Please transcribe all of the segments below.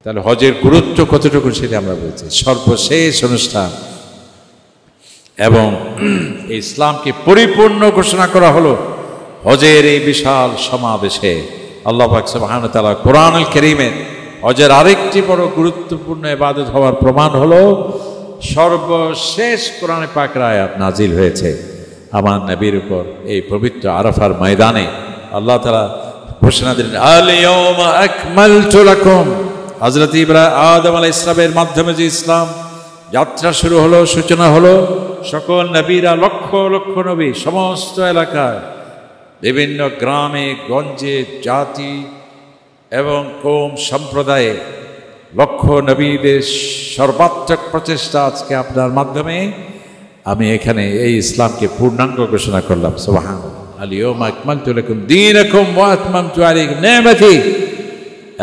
তাহলে হজের গুরুত্ব কতটুকু সেটা আমরা বলছি। সর্বশেষ অনুষ্ঠান এবং এই ইসলামকে পরিপূর্ণ ঘোষণা করা হলো হজের এই বিশাল সমাবেশে। আল্লাহ পাক সুবহানাহু ওয়া তাআলা কোরআনুল কারীমে হজের আরেকটি বড় গুরুত্বপূর্ণ ইবাদত হওয়ার প্রমাণ হলো সর্বশেষ কোরআনে পাকের আয়াত নাজিল হয়েছে আমার নবীর উপর এই পবিত্র আরাফার ময়দানে। আল্লাহ তাআলা ঘোষণা দিলেন, আল ইয়াউমা আকমালতু লাকুম। হযরত আদম আলাইহিস সালামের মাধ্যমে যে ইসলাম যাত্রা শুরু হলো, সূচনা হলো, সকল নবীরা লক্ষ লক্ষ নবী সমস্ত এলাকায় বিভিন্ন গ্রামে গঞ্জে জাতি এবং কওম সম্প্রদায়ে লক্ষ নবীদের সর্বাত্মক প্রচেষ্টা আজকে আপনার মাধ্যমে আমি এখানে এই ইসলামকে পূর্ণাঙ্গ ঘোষণা করলাম। সুবহানাল্লাহ। আল ইয়াউমা আকমালতু লাকুম দীনাকুম ওয়া আতমামতু আলাইকুম নি'মাতি,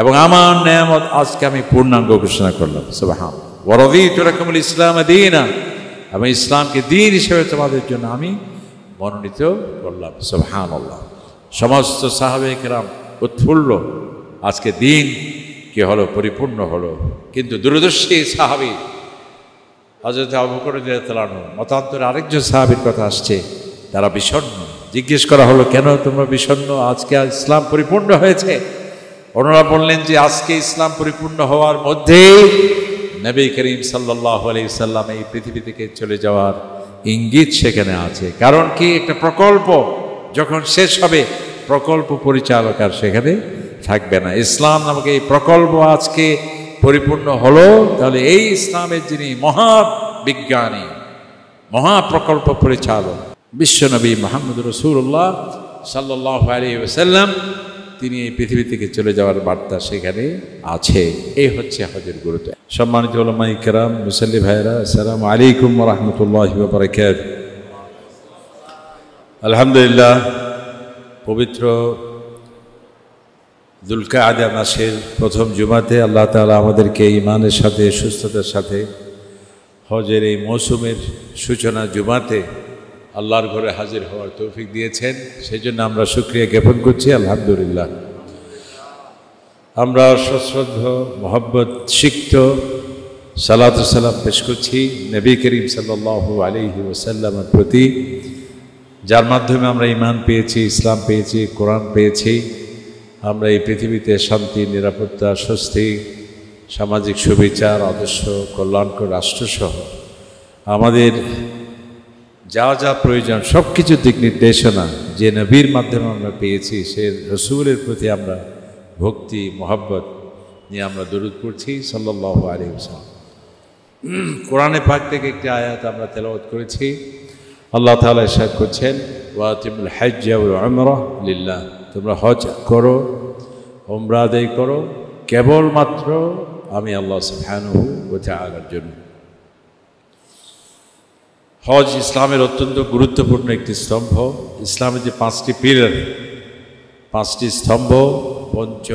এবং আমার নেয়ামত আজকে আমি পূর্ণাঙ্গ ঘোষণা করলাম। সুবহানাল্লাহ। ওয়া রাদিতু লাকুমুল ইসলাম দীনা, আমি ইসলামকে দ্বীন হিসেবে তোমাদের জন্য আমি মনোনীত করলাম। সুবহানাল্লাহ। সমস্ত সাহাবায়ে কেরাম উৎফুল্ল, আজকে দিন কি হলো, পরিপূর্ণ হলো। কিন্তু দূরদর্শী সাহাবী হযরত আবু বকর রাদিয়াল্লাহু আনহু, মতান্তরে আরেকজন সাহাবীর কথা আসছে, তারা বিষণ্ণ। জিজ্ঞেস করা হলো, কেন তোমরা বিষণ্ণ? আজকে ইসলাম পরিপূর্ণ হয়েছে। ওনারা বললেন যে আজকে ইসলাম পরিপূর্ণ হওয়ার মধ্যেই নবী করিম সাল্লাল্লাহু আলাইহি সাল্লাম এই পৃথিবী থেকে চলে যাওয়ার ইঙ্গিত সেখানে আছে। কারণ কি, একটা প্রকল্প যখন শেষ হবে প্রকল্প পরিচালক আর সেখানে থাকবে না। ইসলাম নামক এই প্রকল্প আজকে পরিপূর্ণ হলো। তাহলে এই ইসলামের যিনি মহাবিজ্ঞানী, মহাপ্রকল্প পরিচালক বিশ্বনবী মুহাম্মদ রাসূলুল্লাহ সাল্লাল্লাহু আলাইহি ওয়াসাল্লাম, তিনি এই পৃথিবী থেকে চলে যাওয়ার বার্তা সেখানে আছে। এই হচ্ছে হজের গুরুত্ব। সম্মানিত উলামায়ে কেরাম, মুসল্লি ভাইরা, আসসালামু আলাইকুম ওয়া রাহমাতুল্লাহি ওয়া বারাকাতুহু। আলহামদুলিল্লাহ, পবিত্র যুলকাআদা মাসের প্রথম জুমাতে আল্লাহ তাআলা আমাদেরকে ঈমানের সাথে, সুস্থতার সাথে হজের এই মৌসুমের সূচনা জুমাতে আল্লাহর ঘরে হাজির হওয়ার তৌফিক দিয়েছেন। সেই জন্য আমরা শুকরিয়া জ্ঞাপন করছি, আলহামদুলিল্লাহ। আমরা সশ্রদ্ধ মোহাব্বত সিক্ত সালাতু সালাম পেশ করছি নবী করিম সাল্লাল্লাহু আলাইহি ওয়াসাল্লামের প্রতি, যার মাধ্যমে আমরা ঈমান পেয়েছি, ইসলাম পেয়েছি, কোরআন পেয়েছি। আমরা এই পৃথিবীতে শান্তি, নিরাপত্তা, স্বস্তি, সামাজিক সুবিচার, আদর্শ, কল্যাণকর রাষ্ট্রসহ আমাদের যা যা প্রয়োজন সব কিছু দিক নির্দেশনা যে নবীর মাধ্যমে আমরা পেয়েছি, সে রসুলের প্রতি আমরা ভক্তি, মহব্বত নিয়ে আমরা দরুদ পড়ছি সাল্লাল্লাহু আলাইহি ওয়াসাল্লাম। কোরআনে পাক থেকে একটি আয়াত আমরা তেলাওয়াত করেছি। আল্লাহ তাআলা ইরশাদ করছেন, ওয়াতিমুল হজ্জ ওয়াল উমরা লিল্লাহ, তোমরা হজ করো, উমরা আদায় করো কেবলমাত্র আমি আল্লাহ সুবহানাহু ওয়া তাআলার জন্য। হজ ইসলামের অত্যন্ত গুরুত্বপূর্ণ একটি স্তম্ভ। ইসলামের যে পাঁচটি পিলার, পাঁচটি স্তম্ভ, পঞ্চ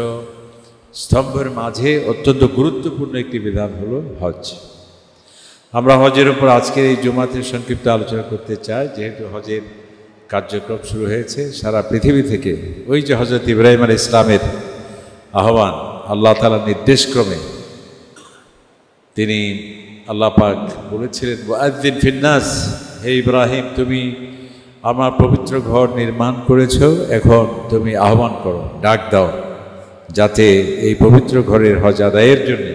স্তম্ভের মাঝে অত্যন্ত গুরুত্বপূর্ণ একটি বিধান হলো হজ। আমরা হজের উপর আজকের এই জুমাতে সংক্ষিপ্ত আলোচনা করতে চাই, যেহেতু হজের কার্যক্রম শুরু হয়েছে সারা পৃথিবী থেকে। ওই যে হজরত ইব্রাহিম আলাইহিস সালামের আহ্বান, আল্লাহ তাআলার নির্দেশক্রমে তিনি, আল্লাহ পাক বলেছিলেন, ওয়াআযিন ফিন্নাস, হে ইব্রাহিম তুমি আমার পবিত্র ঘর নির্মাণ করেছ, এখন তুমি আহ্বান করো, ডাক দাও, যাতে এই পবিত্র ঘরের হজ আদায়ের জন্য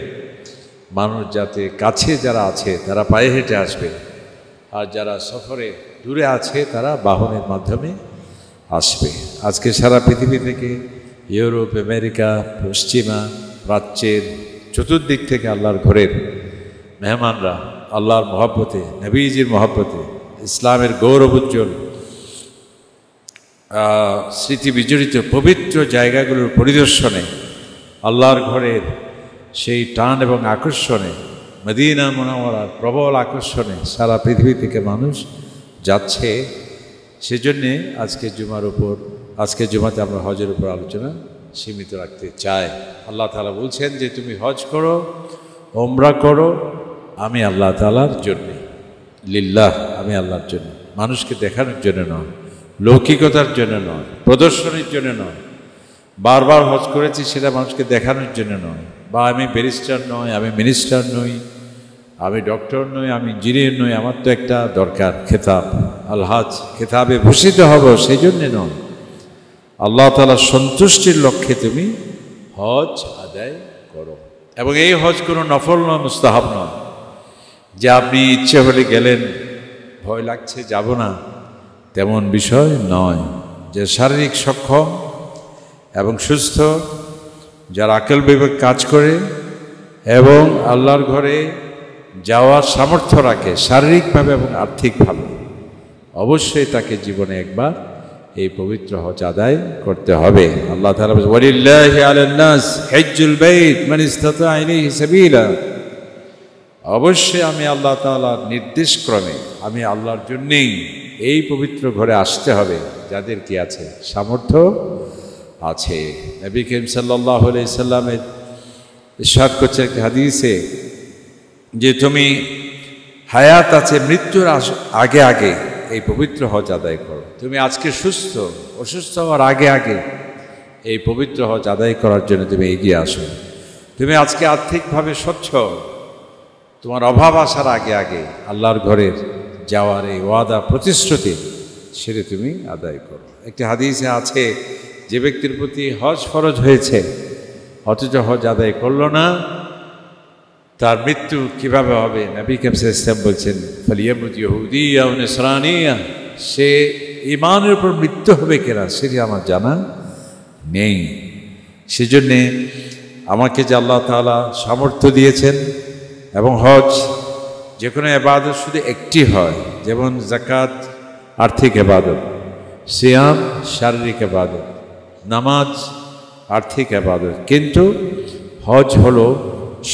মানুষ যাতে কাছে যারা আছে তারা পায়ে হেঁটে আসবে, আর যারা সফরে দূরে আছে তারা বাহনের মাধ্যমে আসবে। আজকে সারা পৃথিবী থেকে, ইউরোপ, আমেরিকা, পশ্চিমা প্রাচ্যের চতুর্দিক থেকে আল্লাহর ঘরের মেহমানরা আল্লাহর মহব্বতে, নবীজির মহব্বতে, ইসলামের গৌরব উজ্জ্বল স্মৃতি বিজড়িত পবিত্র জায়গাগুলোর পরিদর্শনে, আল্লাহর ঘরের সেই টান এবং আকর্ষণে, মদিনা মুনাওয়ারার প্রবল আকর্ষণে সারা পৃথিবী থেকে মানুষ যাচ্ছে। সেজন্যে আজকে জুমাতে আমরা হজের উপর আলোচনা সীমিত রাখতে চাই। আল্লাহ তাআলা বলছেন যে তুমি হজ করো, উমরা করো আমি আল্লাহ তাআলার জন্যে, লিল্লাহ, আমি আল্লাহর জন্য, মানুষকে দেখানোর জন্য নয়, লৌকিকতার জন্য নয়, প্রদর্শনীর জন্য নয়। বারবার হজ করেছি সেটা মানুষকে দেখানোর জন্য নয়, বা আমি ব্যারিস্টার নই, আমি মিনিস্টার নই, আমি ডক্টর নই, আমি ইঞ্জিনিয়ার নই, আমার তো একটা দরকার খেতাব, আলহাজ, খেতাবে ভূষিত হব, সেই জন্যে নয়। আল্লাহ তাআলার সন্তুষ্টির লক্ষ্যে তুমি হজ আদায় করো। এবং এই হজ কোনো নফল নয়, মুস্তাহাব নয়, যে আপনি ইচ্ছে হলে গেলেন, ভয় লাগছে যাব না, তেমন বিষয় নয়। যে শারীরিক সক্ষম এবং সুস্থ, যার আকল বিবেক কাজ করে এবং আল্লাহর ঘরে যাওয়ার সামর্থ্য রাখে শারীরিকভাবে এবং আর্থিকভাবে, অবশ্যই তাকে জীবনে একবার এই পবিত্র হজ আদায় করতে হবে। আল্লাহ তাআলা বলেন, ওয়ালিল্লাহি আলান নাস হিজ্জুল বাইত মান ইসতাতা ইলাইহি সাবিলা। অবশ্যই আমি আল্লাহ তাআলার নির্দেশ ক্রমে, আমি আল্লাহর জন্যেই এই পবিত্র ঘরে আসতে হবে যাদের কি আছে, সামর্থ্য আছে। নবী করিম সাল্লাল্লাহু আলাইহি সাল্লামের ইরশাদ করছে এক হাদিসে যে তুমি হায়াত আছে, মৃত্যুর আগে আগে এই পবিত্র হজ আদায় করো। তুমি আজকে সুস্থ, অসুস্থ হওয়ার আগে আগে এই পবিত্র হজ আদায় করার জন্য তুমি এগিয়ে আসো। তুমি আজকে আর্থিকভাবে সচ্ছল, তোমার অভাব আসার আগে আগে আল্লাহর ঘরের যাওয়ার এই ওয়াদা প্রতিশ্রুতি সেটা তুমি আদায় করো। একটি হাদিসে আছে, যে ব্যক্তির প্রতি হজ ফরজ হয়েছে অথচ হজ আদায় করলো না, তার মৃত্যু কিভাবে হবে? নবী করিম সাল্লাল্লাহু আলাইহি ওয়াসাল্লাম বলছেন, ফালিয়ামুত ইহুদিয়্যা আও নাসরানিয়্যা, সে ঈমানের উপর মৃত্যু হবে কিনা সেটি আমার জানা নেই। সেজন্যে আমাকে যে আল্লাহ তাআলা সামর্থ্য দিয়েছেন, এবং হজ যে কোনো ইবাদত শুধু একটি হয়, যেমন যাকাত আর্থিক ইবাদত, সিয়াম শারীরিক ইবাদত, নামাজ আর্থিক ইবাদত, কিন্তু হজ হলো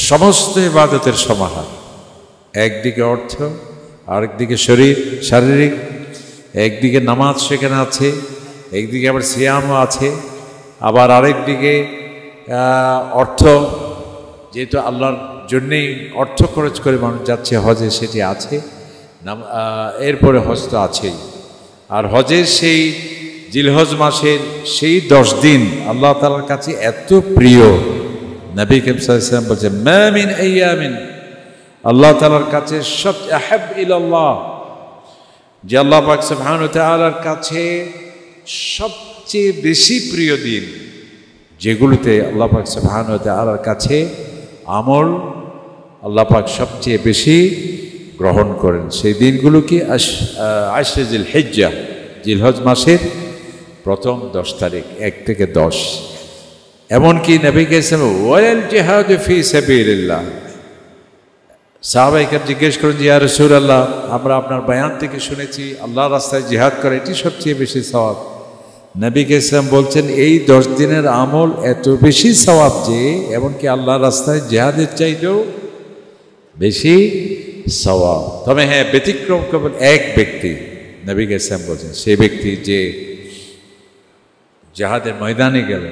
সমস্ত ইবাদতের সমাহার। একদিকে অর্থ, আরেকদিকে শরীর শারীরিক, একদিকে নামাজ সেখানে আছে, একদিকে আবার সিয়ামও আছে, আবার আরেকদিকে অর্থ, যেহেতু আল্লাহর জন্যেই অর্থ খরচ করে মানুষ যাচ্ছে হজে, সেটি আছে। এরপরে হজ তো আছেই। আর হজের সেই জিলহজ মাসের সেই 10 দিন আল্লাহ তাআলার কাছে এত প্রিয়। নবী করিম সাল্লাল্লাহু আলাইহি ওয়াসাল্লাম বলেছেন, মা মিন আইয়ামিন, আল্লাহ তাআলার কাছে সবচেয়ে আহাব ইলাল্লাহ, যে আল্লাহ পাক সুবহানাহু ওয়া তাআলার কাছে সবচেয়ে বেশি প্রিয় দিন, যেগুলোতে আল্লাহ পাক সুবহানাহু ওয়া তাআলার কাছে আমল আল্লাহ পাক সবচেয়ে বেশি গ্রহণ করেন, সেই দিনগুলো কি? আশরে জিলহিজ্জা, জিলহজ মাসের প্রথম 10 তারিখ, 1 থেকে 10। এমনকি নবী করিম ওয়াল জিহাদু ফি সাবিলিল্লাহ, সাহাবায়ে কেরাম জিজ্ঞেস করেন যে ইয়া রাসূলুল্লাহ, আমরা আপনার বয়ান থেকে শুনেছি আল্লাহর রাস্তায় জিহাদ করে এটি সবচেয়ে বেশি সওয়াব। নবী করিম বলছেন, এই 10 দিনের আমল এত বেশি সওয়াব যে এমনকি আল্লাহর রাস্তায় জিহাদের চাইতেও বেশি সওয়াব। তবে হ্যাঁ, ব্যতিক্রম কেবল এক ব্যক্তি, নবী করিম বলছেন, সেই ব্যক্তি যে জিহাদের ময়দানে গেল,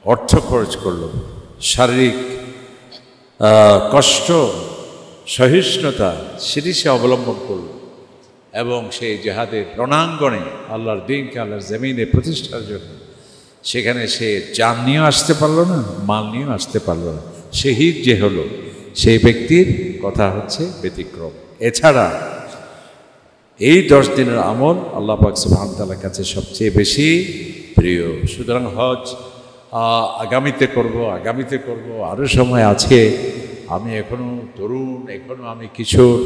অর্থ খরচ করল, শারীরিক কষ্ট সহিষ্ণুতা সেটি সে অবলম্বন করল, এবং সেই জিহাদের রণাঙ্গনে আল্লাহর দ্বীনকে আল্লাহর জমিনে প্রতিষ্ঠার জন্য সেখানে সে জান নিয়েও আসতে পারলো না, মাল নিয়েও আসতে পারলো না, শহীদ যে হলো, সেই ব্যক্তির কথা হচ্ছে ব্যতিক্রম। এছাড়া এই 10 দিনের আমল আল্লাহ পাক সুবহানাহু ওয়া তাআলার কাছে সবচেয়ে বেশি প্রিয়। সুতরাং হজ আগামীতে করব, আরও সময় আছে, আমি এখনও তরুণ, এখনও আমি কিশোর,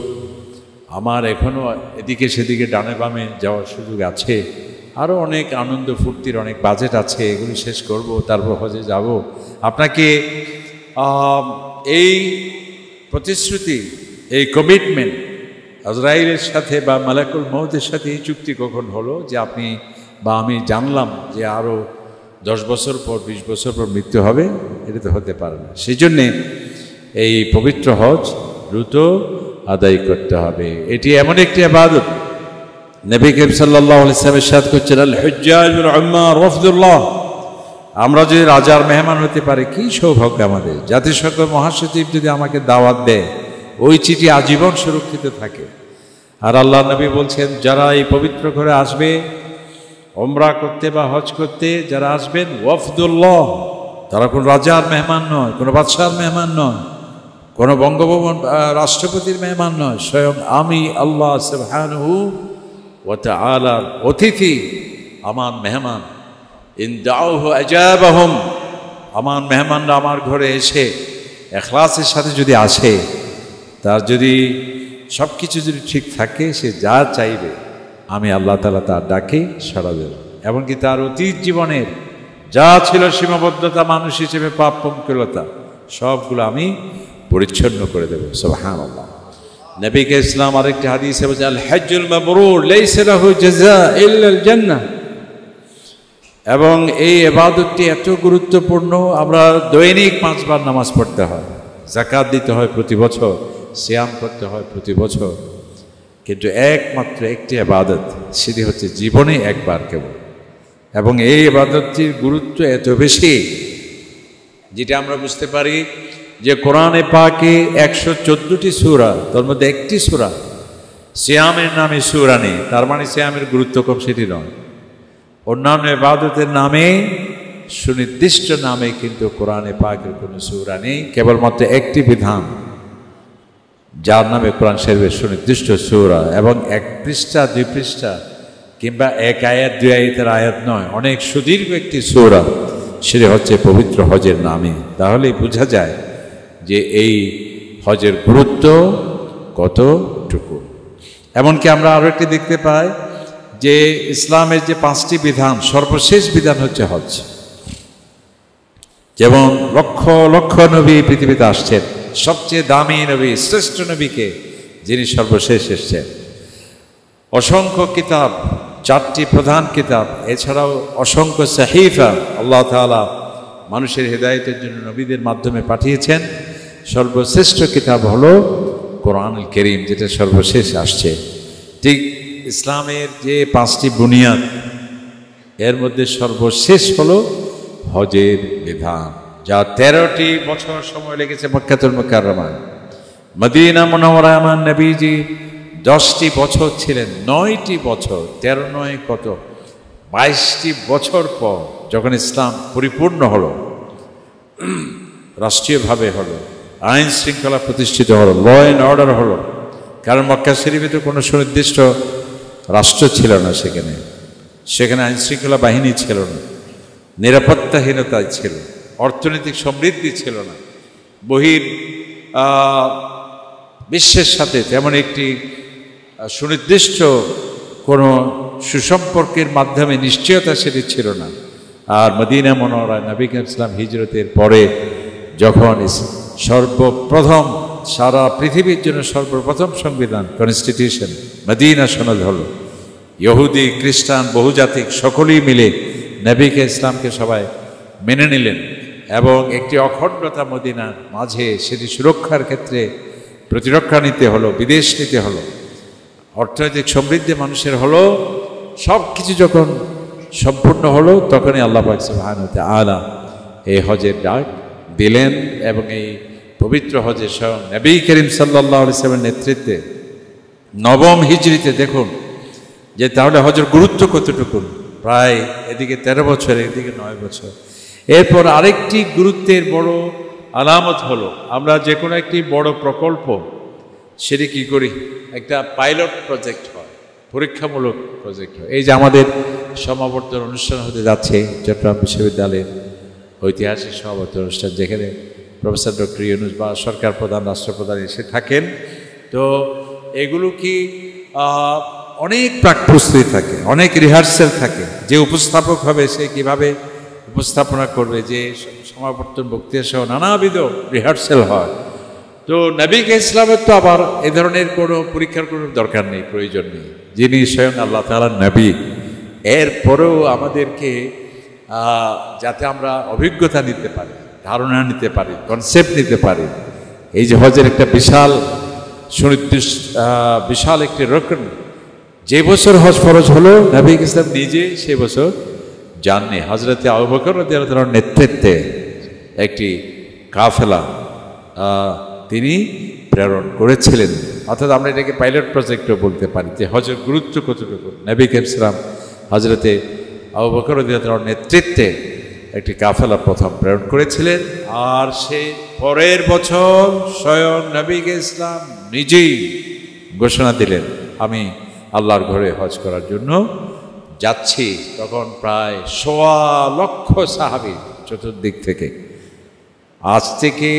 আমার এখনও এদিকে সেদিকে ডানে বামে যাওয়ার সুযোগ আছে, আরও অনেক আনন্দ ফুর্তির অনেক বাজেট আছে, এগুলি শেষ করব, তারপর হজে যাব। আপনাকে এই প্রতিশ্রুতি, এই কমিটমেন্ট আজরাইলের সাথে বা মালাকুল মউতের সাথে এই চুক্তি কখন হলো যে আপনি বা আমি জানলাম যে আরও 10 বছর পর 20 বছর পর মৃত্যু হবে? এটা তো হতে পারে না। সেই জন্যে এই পবিত্র হজ দ্রুত আদায় করতে হবে। এটি এমন একটি ইবাদত, নবী করিম সাল্লাল্লাহু আলাইহি ওয়াসাল্লাম ইরশাদ করছেন, আল হুজ্জাজুল উম্মার ওয়াফদুল্লাহ, আমরা যদি রাজার মেহমান হতে পারি কি সৌভাগ্য আমাদের। জাতিসংঘ মহাসচিব যদি আমাকে দাওয়াত দেয়, ওই চিঠি আজীবন সুরক্ষিত থাকে। আর আল্লাহ নবী বলছেন, যারা এই পবিত্র ঘরে আসবে উমরা করতে বা হজ করতে, যারা আসবেন ওয়াফদুল্লাহ, তারা কোনো রাজার মেহমান নয়, কোনো বাদশার মেহমান নয়, কোনো বঙ্গভবন রাষ্ট্রপতির মেহমান নয়, স্বয়ং আমি আল্লাহ সুবহানাহু ওয়া তাআলার অতিথি, আমার মেহমান। ইন দাউহু আজাবাহুম, আমার মেহমানরা আমার ঘরে এসে ইখলাসের সাথে যদি আসে, তার যদি সব কিছু যদি ঠিক থাকে, সে যা চাইবে আমি আল্লাহ তাআলা তার ডাকে সাড়া দেব। এমনকি তার অতীত জীবনের যা ছিল সীমাবদ্ধতা, মানুষ হিসেবে পাপ পঙ্কিলতা, সবগুলো আমি পরিচ্ছন্ন করে দেব। সুবহানাল্লাহ। নবীকে ইসলাম আরেকটি হাদিসে বলেছে, আল হজ্জুল মাবরুর লাইসা লাহু জাযা ইল্লাল জান্নাহ। এবং এই ইবাদতটি এত গুরুত্বপূর্ণ, আমরা দৈনিক 5 বার নামাজ পড়তে হয়, যাকাত দিতে হয় প্রতি বছর, সিয়াম করতে হয় প্রতি বছর, কিন্তু একমাত্র একটি ইবাদত, সেটি হচ্ছে জীবনে একবার কেবল। এবং এই ইবাদতটির গুরুত্ব এত বেশি, যেটা আমরা বুঝতে পারি যে কোরআনে পাকে 114টি সূরা, তার মধ্যে একটি সূরা সিয়ামের নামে সূরা নেই। তার মানে সিয়ামের গুরুত্ব কম সেটি নয়। অন্যান্য ইবাদতের নামে, সুনির্দিষ্ট নামে কিন্তু কোরআনে পাকের কোনো সূরা নেই, কেবলমাত্র একটি বিধান যার নামে কোরআন শরীফের সুনির্দিষ্ট সূরা, এবং 1 পৃষ্ঠা 2 পৃষ্ঠা কিংবা 1 আয়াত 2 আয়াতের আয়াত নয়, অনেক সুদীর্ঘ একটি সূরা, সেটা হচ্ছে পবিত্র হজের নামে। তাহলেই বোঝা যায় যে এই হজের গুরুত্ব কতটুকু। এমনকি আমরা আরও একটি দেখতে পাই যে ইসলামের যে 5টি বিধান, সর্বশেষ বিধান হচ্ছে হজ। যেমন লক্ষ লক্ষ নবী পৃথিবীতে আসছেন, সবচেয়ে দামি নবী, শ্রেষ্ঠ নবীকে, যিনি সর্বশেষ এসছেন। অসংখ্য কিতাব, 4টি প্রধান কিতাব, এছাড়াও অসংখ্য সাহিফা আল্লাহ তাআলা মানুষের হেদায়েতের জন্য নবীদের মাধ্যমে পাঠিয়েছেন। সর্বশ্রেষ্ঠ কিতাব হলো কোরআনুল কারীম, যেটা সর্বশেষ আসছে। ঠিক ইসলামের যে 5টি বুনিয়াদ, এর মধ্যে সর্বশেষ হলো হজের বিধান, যা 13টি বছর সময় লেগেছে মক্কাতুল মুকাররমায়। মদিনা মুনাওয়ারায় আমার নবীজি 10টি বছর ছিলেন, 9টি বছর, 13 9 কত, 22টি বছর পর যখন ইসলাম পরিপূর্ণ হলো, রাষ্ট্রীয়ভাবে হলো, আইন শৃঙ্খলা প্রতিষ্ঠিত হলো, ল অ্যান্ড অর্ডার হলো। কারণ মক্কা শরীফে তো কোনো সুনির্দিষ্ট রাষ্ট্র ছিল না, সেখানে আইন শৃঙ্খলা বাহিনী ছিল না, নিরাপত্তাহীনতা ছিল, অর্থনৈতিক সমৃদ্ধি ছিল না, বহির বিশ্বের সাথে তেমন একটি সুনির্দিষ্ট কোনো সুসম্পর্কের মাধ্যমে নিশ্চয়তা সেটি ছিল না। আর মদিনা মুনাওয়ারায় নবী করিম ইসলাম হিজরতের পরে যখন সর্বপ্রথম সারা পৃথিবীর জন্য সর্বপ্রথম সংবিধান, কনস্টিটিউশন, মদিনা সনদ হলো, ইহুদি খ্রিস্টান বহুজাতিক সকলেই মিলে নবীকে ইসলামকে সবাই মেনে নিলেন, এবং একটি অখণ্ডতা মদিনার মাঝে সেটি সুরক্ষার ক্ষেত্রে প্রতিরক্ষা নিতে হলো, বিদেশ নিতে হলো, অর্থনৈতিক সমৃদ্ধি মানুষের হলো, সব কিছু যখন সম্পূর্ণ হলো, তখনই আল্লাহ পাক সুবহানাহু ওয়া তাআলা এই হজের ডাক দিলেন। এবং এই পবিত্র হজের স্বয়ং নবী করিম সাল্লাল্লাহু আলাইহি ওয়াসাল্লামের নেতৃত্বে 9ম হিজরিতে, দেখুন যে তাহলে হজের গুরুত্ব কতটুকু, প্রায় এদিকে 13 বছর, এদিকে 9 বছর। এরপর আরেকটি গুরুত্বের বড় আলামত হলো, আমরা যে কোনো একটি বড় প্রকল্প সেটি কী করি, একটা পাইলট প্রজেক্ট হয়, পরীক্ষামূলক প্রজেক্ট হয়। এই যে আমাদের সমাবর্তন অনুষ্ঠান হতে যাচ্ছে চট্টগ্রাম বিশ্ববিদ্যালয়ের ঐতিহাসিক সমাবর্তন অনুষ্ঠান, যেখানে প্রফেসর ডক্টর ইউনূস বা সরকার প্রধান, রাষ্ট্রপ্রধান এসে থাকেন। তো এগুলো কি অনেক প্রাক প্রস্তুতি থাকে, অনেক রিহার্সাল থাকে, যে উপস্থাপক হবে সে কিভাবে উপস্থাপনা করবে, যে সমাবর্তন বক্তৃতা সহ নানাবিধ রিহার্সাল হয়। তো নবীকে ইসলামের তো আবার এ ধরনের কোনো পরীক্ষার কোনো দরকার নেই, প্রয়োজন নেই, যিনি স্বয়ং আল্লাহ তাআলার নবী। এরপরেও আমাদেরকে যাতে আমরা অভিজ্ঞতা নিতে পারি, ধারণা নিতে পারি, কনসেপ্ট নিতে পারি, এই যে হজের একটা বিশাল সুনির্দিষ্ট বিশাল একটি রকম, যে বছর হজ ফরজ হলো নবী ইসলাম নিজে সে বছর যাননি। হযরতে আবু বকর রাদিয়াল্লাহু তাআলার নেতৃত্বে একটি কাফেলা তিনি প্রেরণ করেছিলেন। অর্থাৎ আমরা এটাকে পাইলট প্রজেক্টও বলতে পারি, যে হজের গুরুত্ব কতটুকু। নবী ইসলাম হযরতে আবু বকর রাদিয়াল্লাহু তাআলার নেতৃত্বে একটি কাফেলা প্রথম প্রেরণ করেছিলেন। আর সে পরের বছর স্বয়ং নবী ইসলাম নিজেই ঘোষণা দিলেন, আমি আল্লাহর ঘরে হজ করার জন্য যাচ্ছি। তখন প্রায় ১.৫ লক্ষ সাহাবী চতুর্দিক থেকে। আজ থেকে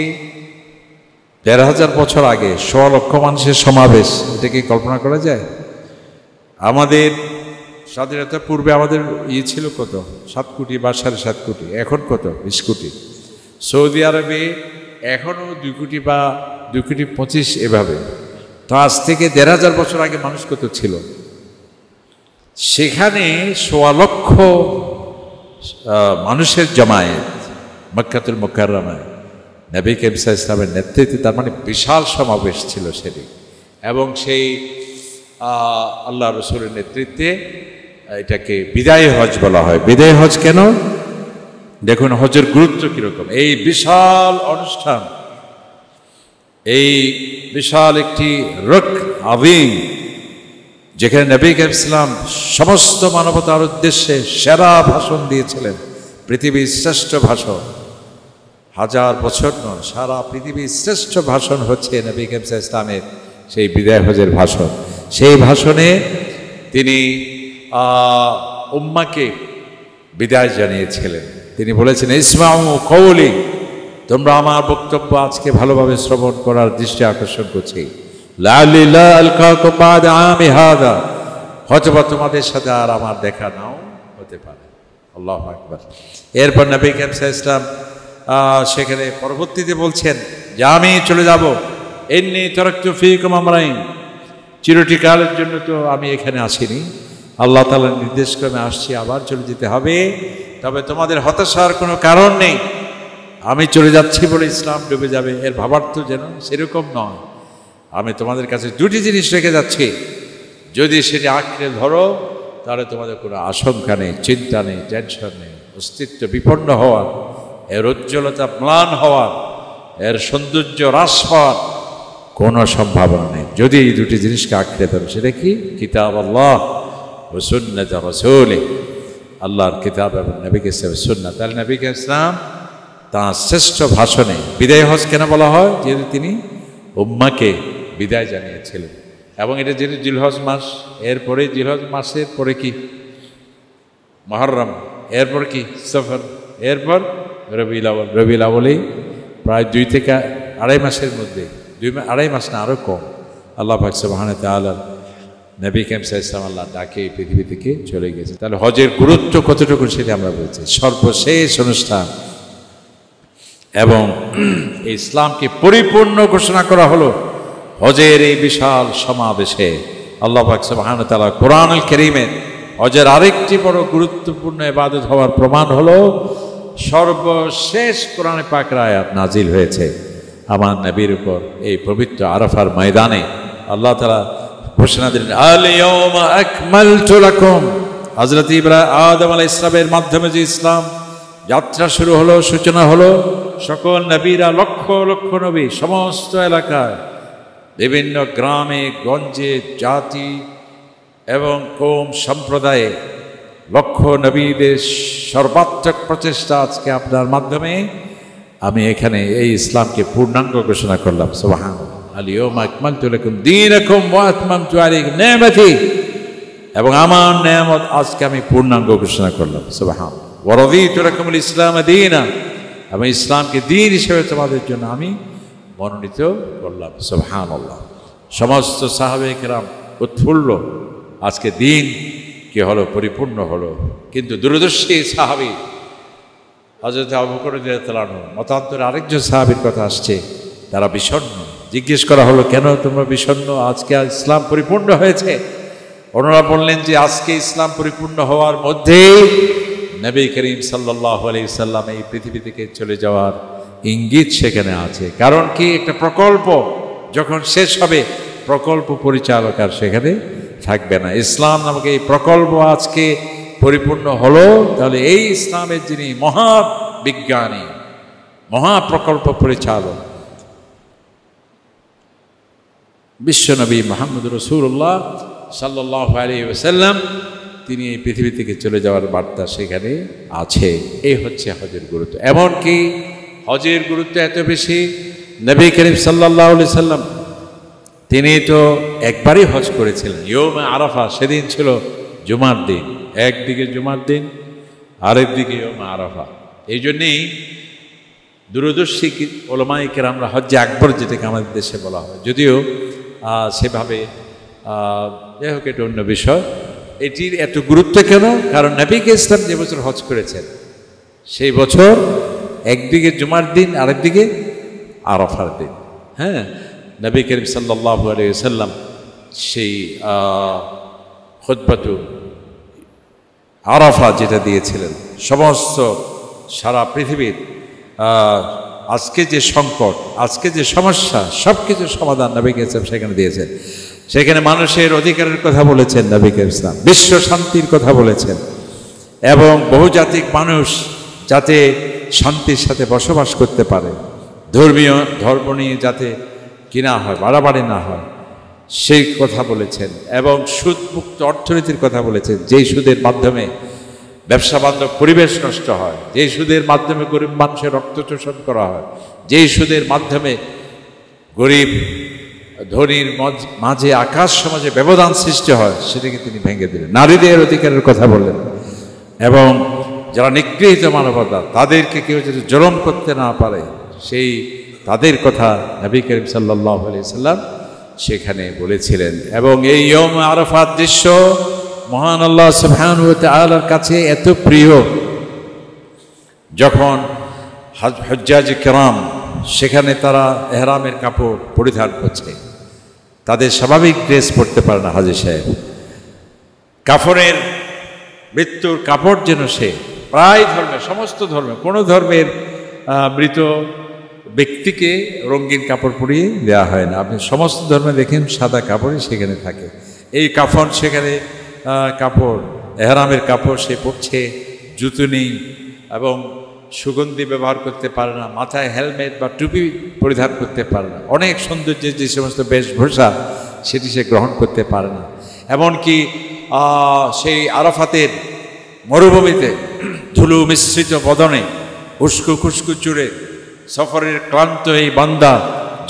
১,৫০০ বছর আগে ১.৫ লক্ষ মানুষের সমাবেশ, এটা কি কল্পনা করা যায়? আমাদের স্বাধীনতার পূর্বে আমাদের ছিল কত, ৭ কোটি বা ৭.৫ কোটি, এখন কত, ২০ কোটি। সৌদি আরবে এখনও ২ কোটি বা ২,২৫,০০,০০ এভাবে। তো আজ থেকে ১,৫০০ বছর আগে মানুষ কত ছিল? সেখানে ১.৫ লক্ষ মানুষের জমায়েত মক্কাতুল মুকাররমায় নবী করিম সাল্লাল্লাহু আলাইহি ওয়াসাল্লামের নেতৃত্বে, তার মানে বিশাল সমাবেশ ছিল সেদিন। এবং সেই আল্লাহ রসুলের নেতৃত্বে এটাকে বিদায় হজ বলা হয়। বিদায় হজ কেন? দেখুন হজের গুরুত্ব কিরকম। এই বিশাল অনুষ্ঠান, এই বিশাল একটি রুক আযীম, যেখানে নবী করিম সাল্লাল্লাহু আলাইহি ওয়াসাল্লাম সমস্ত মানবতার উদ্দেশ্যে সেরা ভাষণ দিয়েছিলেন, পৃথিবীর শ্রেষ্ঠ ভাষণ, ১০০০ বছর নয়, সারা পৃথিবীর শ্রেষ্ঠ ভাষণ হচ্ছে নবী করিম সাল্লাল্লাহু আলাইহি ওয়াসাল্লামের সেই বিদায় হজের ভাষণ। সেই ভাষণে তিনি উম্মাকে বিদায় জানিয়েছিলেন। তিনি বলেছেন, ইসমাউ কওলি, তোমরা আমার বক্তব্য আজকে ভালোভাবে শ্রবণ করার দৃষ্টি আকর্ষণ করছি। লাআল্লি লা আলকাকুম বা'দা আমী হাযা, হয়তোবা তোমাদের সাথে আর আমার দেখা নাও হতে পারে। আল্লাহু আকবার। এরপর নবী করিম সাল্লাল্লাহু আলাইহি ওয়াসাল্লাম সেখানে পরবর্তীতে বলছেন যে আমি চলে যাব, ইন্নী তারাকতু ফীকুম আমরাইন, চিরটিকালের জন্য তো আমি এখানে আসিনি, আল্লাহ তাআলার নির্দেশক্রমে আসছি, আবার চলে যেতে হবে। তবে তোমাদের হতাশার কোনো কারণ নেই, আমি চলে যাচ্ছি বলে ইসলাম ডুবে যাবে এর ভাবার্থ যেন সেরকম নয়। আমি তোমাদের কাছে 2টি জিনিস রেখে যাচ্ছি, যদি সেটি আঁকড়ে ধরো তাহলে তোমাদের কোনো আশঙ্কা নেই, চিন্তা নেই, টেনশন নেই, অস্তিত্ব বিপন্ন হওয়ার, এর উজ্জ্বলতা ম্লান হওয়ার, এর সৌন্দর্য হ্রাস হওয়ার কোনো সম্ভাবনা নেই যদি এই 2টি জিনিসকে আঁকড়ে ধরো। সেটা কি? কিতাব আল্লাহ ও সুন্নাত রাসূলিহি, আল্লাহর কিতাব এবং নবী ইসলামের সুন্নাত। তাহলে নবী ইসলাম তাঁর শ্রেষ্ঠ ভাষণে বিদায় হজ কেন বলা হয়? যেহেতু তিনি উম্মাকে বিদায় জানিয়েছিলেন। এবং এটা যেহেতু জিলহজ মাস, এরপরে জিলহজ মাসের পরে কি মুহররম, এরপর কি সফর, এরপর রবিউল আউয়াল। রবিউল আউয়ালেই প্রায় 2 থেকে আড়াই মাসের মধ্যে, 2-2.5 মাস না, আরও কম, আল্লাহ পাক সুবহানাহু ওয়া তাআলা নবী করিম সাল্লাল্লাহু আলাইহি ওয়াসাল্লাম আল্লাহ ডাকে পৃথিবী থেকে চলে গেছে। তাহলে হজের গুরুত্ব কতটুকু সেটা আমরা বলছি। সর্বশেষ অনুষ্ঠান এবং ইসলামকে পরিপূর্ণ ঘোষণা করা হলো হজের এই বিশাল সমাবেশে। আল্লাহ পাক সুবহানাহু ওয়া তাআলা কোরআনুল কারীমে হজের আরেকটি বড় গুরুত্বপূর্ণ ইবাদত হওয়ার প্রমাণ হলো সর্বশেষ কোরআনে পাকের আয়াত নাজিল হয়েছে আমার নবীর উপর এই পবিত্র আরাফার ময়দানে। আল্লাহ তাআলা ঘোষণা দিলেন, আল ইয়াউমা আকমালতু লাকুম। হযরত আদম আলাইহিস সালামের মাধ্যমে যে ইসলাম যাত্রা শুরু হলো, সূচনা হলো, সকল নবীরা, লক্ষ লক্ষ নবী সমস্ত এলাকায়, বিভিন্ন গ্রামে গঞ্জে, জাতি এবং কওম সম্প্রদায়ে লক্ষ নবীদের সর্বাত্মক প্রচেষ্টা আজকে আপনার মাধ্যমে আমি এখানে এই ইসলামকে পূর্ণাঙ্গ ঘোষণা করলাম। সুবহানাল্লাহ। আল ইয়াউমা আকমালতু লাকুম দীনাকুম ওয়া আতমামতু আলাইকুম নি'মাতি, এবং আমার নিয়ামত আজকে আমি পূর্ণাঙ্গ ঘোষণা করলাম। সুবহানাল্লাহ। ওয়া রাদিতু লাকুমুল ইসলাম দীনা, আমি ইসলামকে দ্বীন হিসেবে তোমাদের জন্য আমি মনোনীত করলাম। সুবহানাল্লাহ। সমস্ত সাহাবায়ে কেরাম উৎফুল্ল, আজকে দিন কি হলো, পরিপূর্ণ হলো। কিন্তু দূরদর্শী সাহাবী হযরত আবু বকর রাদিয়াল্লাহু আনহু, মতান্তরে আরেকজন সাহাবীর কথা আসছে, তারা বিষণ্ণ। জিজ্ঞেস করা হলো, কেন তোমরা বিষণ্ণ? আজকে ইসলাম পরিপূর্ণ হয়েছে। ওনারা বললেন যে আজকে ইসলাম পরিপূর্ণ হওয়ার মধ্যেই নবী করিম সাল্লাল্লাহু আলাইহি সাল্লাম এই পৃথিবী থেকে চলে যাওয়ার ইঙ্গিত সেখানে আছে। কারণ কি, একটা প্রকল্প যখন শেষ হবে, প্রকল্প পরিচালক আর সেখানে থাকবে না। ইসলাম নামক এই প্রকল্প আজকে পরিপূর্ণ হলো। তাহলে এই ইসলামের যিনি মহাবিজ্ঞানী, মহাপ্রকল্প পরিচালক বিশ্বনবী মুহাম্মদ রাসূলুল্লাহ সাল্লাল্লাহু আলাইহি ওয়াসাল্লাম, তিনি এই পৃথিবী থেকে চলে যাওয়ার বার্তা সেখানে আছে। এই হচ্ছে হজের গুরুত্ব। এমনকি হজের গুরুত্ব এত বেশি, নবী করিম সাল্লাল্লাহু আলাইহি সাল্লাম তিনি তো একবারই হজ করেছিলেন, ইয়ৌমে আরাফা, সেদিন ছিল জুমার দিন। একদিকে জুমার দিন, আরেকদিকে ইয়ৌমে আরাফা। এই জন্যেই দূরদর্শী ওলামায়ে কেরামরা হজ্জে আকবর যেটাকে আমাদের দেশে বলা হয়, যদিও সেভাবে যাই হোক এটা অন্য বিষয়। এটির এত গুরুত্ব কেন? কারণ নবী ইসলাম যে বছর হজ করেছেন সেই বছর একদিকে জুমার দিন, আরেকদিকে আরাফার দিন। হ্যাঁ, নবী করিম সাল্লাল্লাহু আলাইহি ওয়াসাল্লাম সেই খুতবাতুল আরাফা যেটা দিয়েছিলেন, সমস্ত সারা পৃথিবীর আজকে যে সংকট, আজকে যে সমস্যা, সব কিছু সমাধান নবী ইসলাম সেখানে দিয়েছেন। সেখানে মানুষের অধিকারের কথা বলেছেন নবী ইসলাম, বিশ্ব শান্তির কথা বলেছেন, এবং বহুজাতিক মানুষ যাতে শান্তির সাথে বসবাস করতে পারে, ধর্মীয় ধর্ম নিয়ে যাতে কিনা হয়, বাড়াবাড়ি না হয়, সেই কথা বলেছেন। এবং সুদমুক্ত অর্থনীতির কথা বলেছেন, যেই সুদের মাধ্যমে ব্যবসা বান্ধব পরিবেশ নষ্ট হয়, যেই সুদের মাধ্যমে গরিব মানুষের রক্ত শোষণ করা হয়, যেই সুদের মাধ্যমে গরিব ধনীর মাঝে আকাশ সমাজে ব্যবধান সৃষ্টি হয়, সেটাকে তিনি ভেঙে দিলেন। নারীদের অধিকারের কথা বললেন, এবং যারা নিগৃহীত মানবতা তাদেরকে কেউ যদি জুলুম করতে না পারে, সেই তাদের কথা নবী করিম সাল্লাল্লাহু আলাইহি সাল্লাম সেখানে বলেছিলেন। এবং এই ইয়ৌম আরাফার দৃশ্য মহান আল্লাহ সুবহানাহু ওয়া তাআলার কাছে এত প্রিয়, যখন হুজ্জাজ কিরাম সেখানে তারা ইহরামের কাপড় পরিধান করছে, তাদের স্বাভাবিক ড্রেস পরতে পারে না হাজী সাহেব, কাফনের মৃত্যুর কাপড় যেন সে প্রায় ধর্মে, সমস্ত ধর্মে, কোনো ধর্মের মৃত ব্যক্তিকে রঙিন কাপড় পরিয়ে দেওয়া হয় না। আপনি সমস্ত ধর্মে দেখেন সাদা কাপড়ই সেখানে থাকে। এই কাফন সেখানে কাপড়, এহরামের কাপড় সে পরছে, জুতো নেই এবং সুগন্ধি ব্যবহার করতে পারে না, মাথায় হেলমেট বা টুপি পরিধান করতে পারে না, অনেক সৌন্দর্যের যে সমস্ত বেশভূষা সেটি সে গ্রহণ করতে পারে না। এমনকি সেই আরাফাতের মরুভূমিতে ধুলো মিশ্রিত বদনে, উস্কু খুস্কু চুড়ে সফরের ক্লান্ত এই বান্দা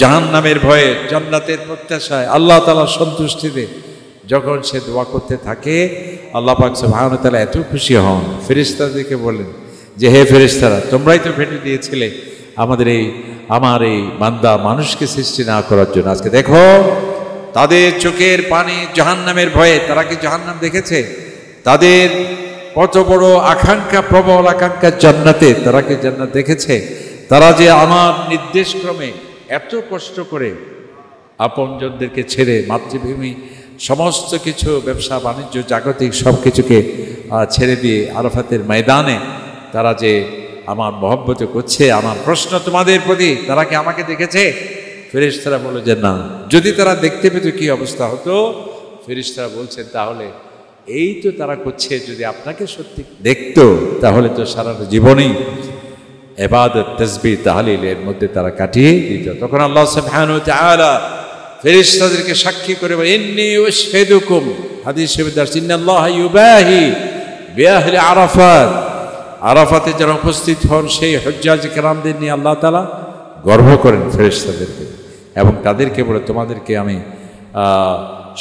জাহান্নামের ভয়ে, জান্নাতের প্রত্যাশায়, আল্লাহ তাআলার সন্তুষ্টিতে যখন সে দোয়া করতে থাকে, আল্লাহ পাক সুবহানাহু ওয়া তাআলা এত খুশি হন, ফেরেশতাদেরকে বলেন যে হে ফেরেশতারা, তোমরাই তো ভেটে দিয়েছিলে আমার এই বান্দা মানুষকে সৃষ্টি না করার জন্য। আজকে দেখো তাদের চোখের পানি জাহান্নামের ভয়ে, তারা কি জাহান্নাম দেখেছে? তাদের কত বড় আকাঙ্ক্ষা, প্রবল আকাঙ্ক্ষা জান্নাতে, তারা কি জান্নাত দেখেছে? তারা যে আমার নির্দেশক্রমে এত কষ্ট করে আপনজনদেরকে ছেড়ে, মাতৃভূমি সমস্ত কিছু, ব্যবসা বাণিজ্য জাগতিক সব কিছুকে ছেড়ে দিয়ে আরাফাতের ময়দানে তারা যে আমার মহব্বত করছে, আমার প্রশ্ন তোমাদের প্রতি, তারা কি আমাকে দেখেছে? ফেরেশতারা বলে যে না। যদি তারা দেখতে পেত কি অবস্থা হতো? ফেরেশতারা বলছেন তাহলে এই তো তারা করছে, যদি আপনাকে সত্যি দেখতো তাহলে তো সারা জীবনেই ইবাদত, তাসবিহ, তাহলিল এর মধ্যে তারা কাটিয়ে দিত। তখন আল্লাহ সুবহানাহু ওয়া তাআলা ফেরেশতাদেরকে সাক্ষী করে বলেন, ইন্নী উশহিদুকুম, হাদিস শরীফে আছে, ইন্নাল্লাহা ইউবাহি বিআহলি আরাফাত, আরাফাতে যারা উপস্থিত হন সেই হুজ্জাজ কিরামদের নিয়ে আল্লাহ তাআলা গর্ব করেন ফেরেশতাদেরকে, এবং তাদেরকে বলে তোমাদেরকে আমি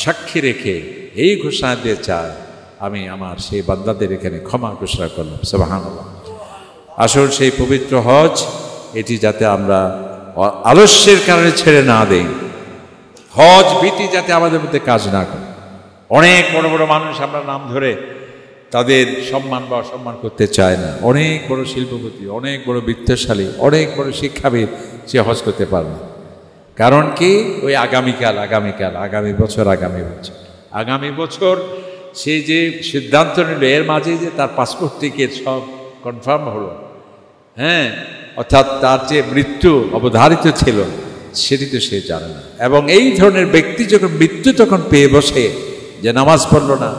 সাক্ষী রেখে এই ঘোষণা দিয়ে চাই, আমি আমার সেই বান্দাদের এখানে ক্ষমা ঘোষণা করলাম। সুবহানাল্লাহ। আসল সেই পবিত্র হজ, এটি যাতে আমরা আলস্যের কারণে ছেড়ে না দেই, হজ ভীতি যাতে আমাদের মধ্যে কাজ না করে। অনেক বড় বড় মানুষ আমরা নাম ধরে তাদের সম্মান বা অসম্মান করতে চায় না। অনেক বড় শিল্পপতি, অনেক বড় বিত্তশালী, অনেক বড় শিক্ষাবিদ, সে হজ করতে পারে না। কারণ কি? ওই আগামীকাল, আগামী বছর সে যে সিদ্ধান্ত নিল, এর মাঝে যে তার পাসপোর্ট টিকিট সব কনফার্ম হলো, হ্যাঁ, অর্থাৎ তার যে মৃত্যু অবধারিত ছিল সেটি তো সে জানে না। এবং এই ধরনের ব্যক্তি যখন মৃত্যু তখন পেয়ে বসে, যে নামাজ পড়লো না,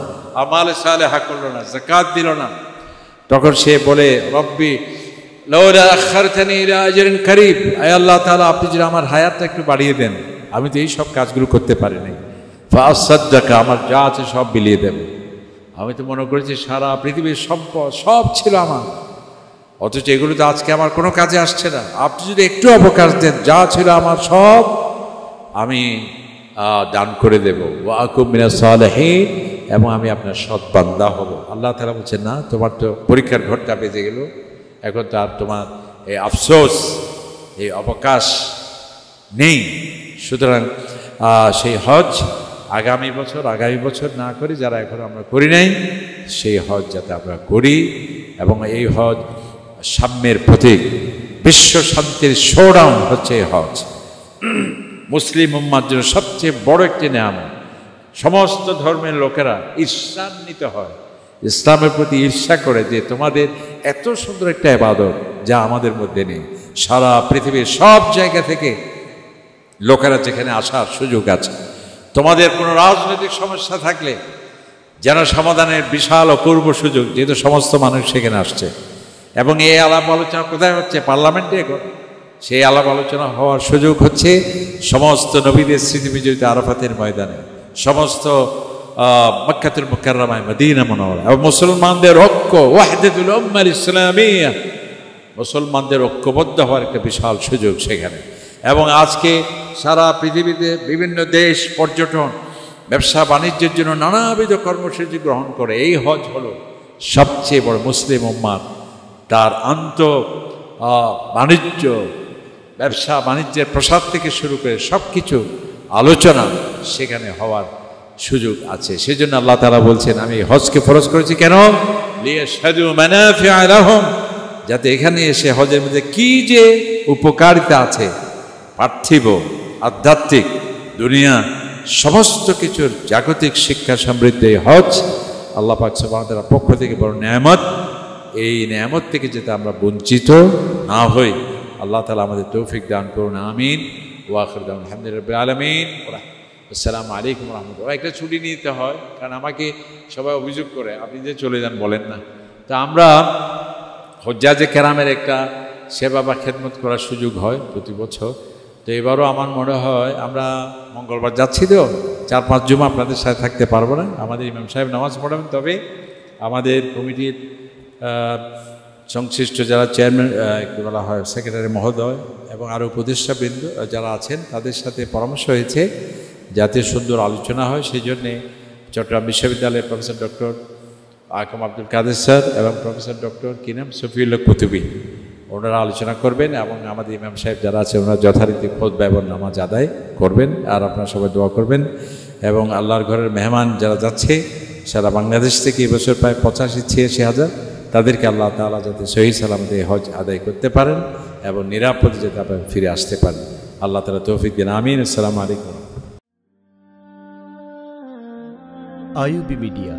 আমাল সালেহা করলো না, যাকাত দিল না, তখন সে বলে, রব্বি লাউলা আখারতানি ইলা আজরিন করিব, আয় আল্লাহ তাআলা, আপনি যদি আমার হায়াতটা একটু বাড়িয়ে দেন, আমি তো এই সব কাজগুলো করতে পারি নাই, ফাআসাদ্দাকা, আমার যা আছে সব বিলিয়ে দেব। আমি তো মনে করেছি সারা পৃথিবীর সম্পদ সব ছিল আমার, অথচ এগুলো তো আজকে আমার কোনো কাজে আসছে না। আপনি যদি একটু অবকাশ দেন, যা ছিল আমার সব আমি দান করে দেব, ওয়াকুম মিনাস সালিহিন, এবং আমি আপনার সৎ বান্দা হব। আল্লাহ তাআলা বলছেন, না, তোমার তো পরীক্ষার ঘরটা বেজে গেল, এখন তো আর তোমার এই আফসোস, এই অবকাশ নেই। সুতরাং সেই হজ আগামী বছর না করি, যারা এখন আমরা করি নাই, সেই হজ যাতে আমরা করি, এবং এই হজ সাম্যের প্রতীক, বিশ্ব শান্তির শোডাউন হচ্ছে এই হজ। মুসলিম উম্মার জন্য সবচেয়ে বড় একটি নিয়ামত। সমস্ত ধর্মের লোকেরা ঈর্ষান্বিত হয়, ইসলামের প্রতি ঈর্ষা করে যে তোমাদের এত সুন্দর একটা ইবাদত যা আমাদের মধ্যে নেই। সারা পৃথিবীর সব জায়গা থেকে লোকেরা যেখানে আসার সুযোগ আছে, তোমাদের কোনো রাজনৈতিক সমস্যা থাকলে যেন সমাধানের বিশাল অপূর্ব সুযোগ, যেহেতু সমস্ত মানুষ সেখানে আসছে। এবং এই আলাপ আলোচনা কোথায় হচ্ছে? পার্লামেন্টে। সেই আলাপ আলোচনা হওয়ার সুযোগ হচ্ছে সমস্ত নবীদের স্মৃতি বিজড়িত আরাফাতের ময়দানে, সমস্ত মক্কাতুল মুকাররমায়, মদিনা মুনাওয়ারা, এবং মুসলমানদের ঐক্য, ওয়াহদাতুল উম্মাহ ইসলামিয়া, মুসলমানদের ঐক্যবদ্ধ হওয়ার একটা বিশাল সুযোগ সেখানে। এবং আজকে সারা পৃথিবীতে বিভিন্ন দেশ পর্যটন, ব্যবসা বাণিজ্যের জন্য নানাবিধ কর্মসূচি গ্রহণ করে। এই হজ হলো সবচেয়ে বড় মুসলিম উম্মার, তার বাণিজ্য, ব্যবসা বাণিজ্যের প্রসার থেকে শুরু করে সব কিছু আলোচনা সেখানে হওয়ার সুযোগ আছে। সেজন্য আল্লাহ তাআলা বলছেন, আমি হজকে ফরজ করেছি কেন? লিয়াশহাদু মানাফিআ লাহুম, যাতে এখানে এসে হজের মধ্যে কি যে উপকারিতা আছে, পার্থিব, আধ্যাত্মিক, দুনিয়া, সমস্ত কিছুর জাগতিক শিক্ষা সমৃদ্ধ এই হজ আল্লাহ পাক সুবহানাহু ওয়া তাআলার পক্ষ থেকে বড় নিয়ামত। এই নিয়ামত থেকে যাতে আমরা বঞ্চিত না হই, আল্লাহ তাআলা আমাদের তৌফিক দান করুন, আমিন। ওয়া আখিরু দাওয়ানা আলহামদুলিল্লাহি রাব্বিল আলামিন। আসসালামু আলাইকুম ওয়া রাহমাতুল্লাহ। একটা ছুটি নিতে হয়, কারণ আমাকে সবাই অভিযোগ করে আপনি যে চলে যান, বলেন না। তা আমরা হজ্জাজে কেরামের একটা সেবা বা খেদমত করার সুযোগ হয় প্রতি বছর। তো এবারও আমার মনে হয় আমরা মঙ্গলবার যাচ্ছি, তো 4-5 জুমা আপনাদের সাথে থাকতে পারবো না। আমাদের ইমাম সাহেব নামাজ পড়াবেন, তবে আমাদের কমিটির সংশ্লিষ্ট যারা চেয়ারম্যান, কী বলা হয়, সেক্রেটারি মহোদয় এবং আরও উপদেষ্টাবৃন্দ যারা আছেন, তাদের সাথে পরামর্শ হয়েছে যাতে সুন্দর আলোচনা হয়। সেই জন্যে চট্টগ্রাম বিশ্ববিদ্যালয়ের প্রফেসর ডক্টর আকম আব্দুল কাদের স্যার এবং প্রফেসর ডক্টর কিনাম সফিউল্লাহ কুতুবী, ওনারা আলোচনা করবেন, এবং আমাদের ইমাম সাহেব যারা আছে ওনারা যথারীতি খুতবা এবং নামাজ আদায় করবেন। আর আপনারা সবাই দোয়া করবেন। এবং আল্লাহর ঘরের মেহমান যারা যাচ্ছে সারা বাংলাদেশ থেকে, এবছর প্রায় 85-86 হাজার, তাদেরকে আল্লাহ তাআলা যাতে সহি সালামতে হজ আদায় করতে পারেন এবং নিরাপদে যাতে আপনারা ফিরে আসতে পারেন, আল্লাহ তাআলা তৌফিক দিন, আমিন। আসসালামু আলাইকুম। IUB media.